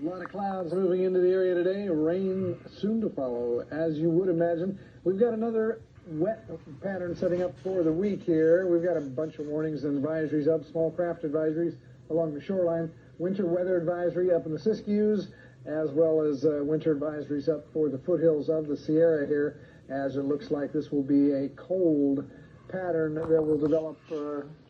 A lot of clouds moving into the area today. Rain soon to follow, as you would imagine. We've got another wet pattern setting up for the week here. We've got a bunch of warnings and advisories up, small craft advisories along the shoreline, winter weather advisory up in the Siskiyous, as well as winter advisories up for the foothills of the Sierra here, as it looks like this will be a cold pattern that will develop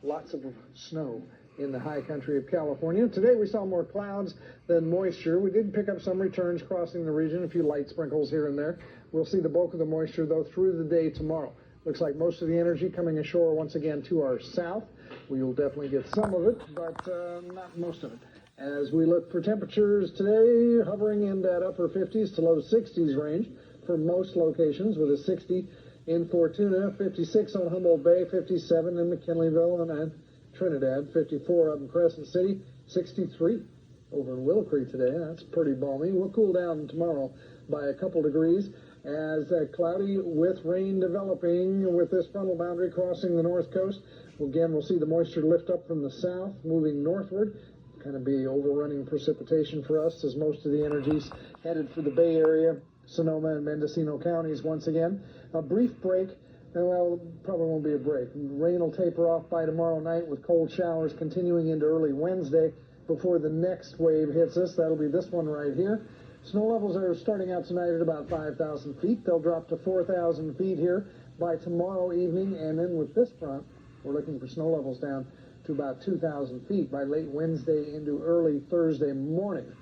lots of snow in the high country of California. Today we saw more clouds than moisture. We did pick up some returns crossing the region, a few light sprinkles here and there. We'll see the bulk of the moisture, though, through the day tomorrow. Looks like most of the energy coming ashore once again to our south. We will definitely get some of it, but not most of it. As we look for temperatures today, hovering in that upper 50s to low 60s range for most locations, with a 60 in Fortuna, 56 on Humboldt Bay, 57 in McKinleyville and Trinidad, 54 up in Crescent City, 63 over in Willow Creek today. That's pretty balmy. We'll cool down tomorrow by a couple degrees as cloudy with rain developing with this frontal boundary crossing the north coast. Again, we'll see the moisture lift up from the south, moving northward. Kind of be overrunning precipitation for us as most of the energy's headed for the Bay Area, Sonoma and Mendocino counties once again. A brief break. Well, probably won't be a break. Rain will taper off by tomorrow night with cold showers continuing into early Wednesday before the next wave hits us. That'll be this one right here. Snow levels are starting out tonight at about 5,000 feet. They'll drop to 4,000 feet here by tomorrow evening. And then with this front, we're looking for snow levels down to about 2,000 feet by late Wednesday into early Thursday morning.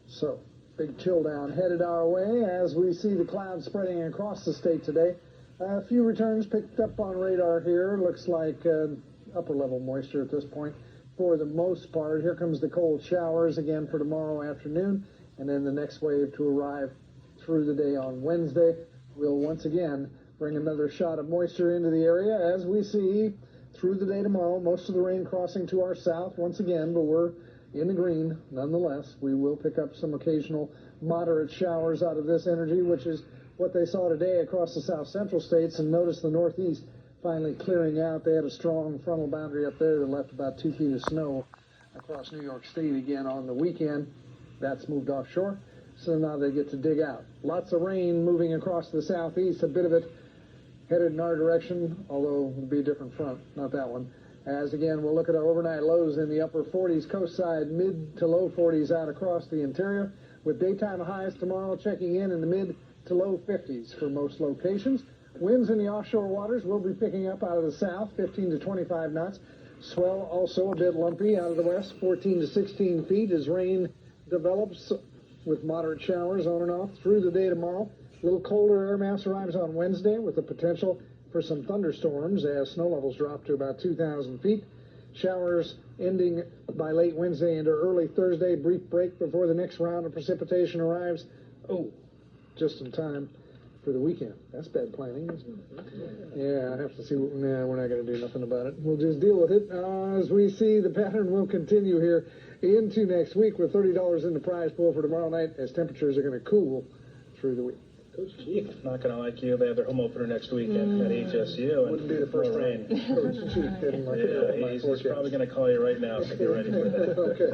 So, big chill down headed our way as we see the clouds spreading across the state today. A few returns picked up on radar here. Looks like upper level moisture at this point for the most part. Here comes the cold showers again for tomorrow afternoon, and then the next wave to arrive through the day on Wednesday. We'll once again bring another shot of moisture into the area as we see through the day tomorrow. Most of the rain crossing to our south once again, but we're in the green nonetheless. We will pick up some occasional moderate showers out of this energy, which is what they saw today across the south central states. And notice the northeast finally clearing out. They had a strong frontal boundary up there that left about 2 feet of snow across New York State again on the weekend. That's moved offshore, so now they get to dig out. Lots of rain moving across the southeast, a bit of it headed in our direction, although it'll be a different front, not that one. As again, we'll look at our overnight lows in the upper 40s coast side, mid to low 40s out across the interior, with daytime highs tomorrow checking in the mid to low 50s for most locations. Winds in the offshore waters will be picking up out of the south, 15 to 25 knots. Swell also a bit lumpy out of the west, 14 to 16 feet as rain develops with moderate showers on and off through the day tomorrow. A little colder air mass arrives on Wednesday with the potential for some thunderstorms as snow levels drop to about 2,000 feet. Showers ending by late Wednesday into early Thursday. Brief break before the next round of precipitation arrives. Oh, just in time for the weekend. That's bad planning, isn't it? Yeah, I have to see. We're not going to do nothing about it. We'll just deal with it as we see the pattern will continue here into next week with $30 in the prize pool for tomorrow night as temperatures are going to cool through the week. Coach Chief, not going to like you. They have their home opener next week at HSU. Wouldn't be the first rain. Coach Chief kidding like He's probably going to call you right now, so get ready for that. Okay.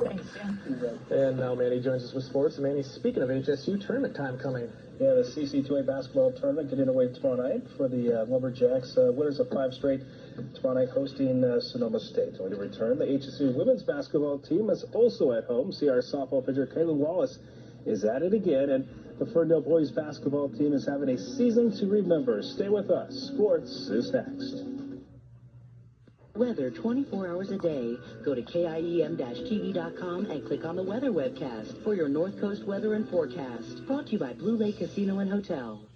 Thanks, Jim. And now Manny joins us with sports. Manny, speaking of HSU, tournament time coming. Yeah, the CC2A basketball tournament getting away tomorrow night for the Lumberjacks. Winners of 5 straight tomorrow night hosting Sonoma State. When they return, the HSU women's basketball team is also at home. See our softball pitcher, Kaylin Wallace, is at it again. And the Ferndale boys basketball team is having a season to remember. Stay with us. Sports is next. Weather 24 hours a day. Go to KIEM-TV.com and click on the weather webcast for your North Coast weather and forecast. Brought to you by Blue Lake Casino and Hotel.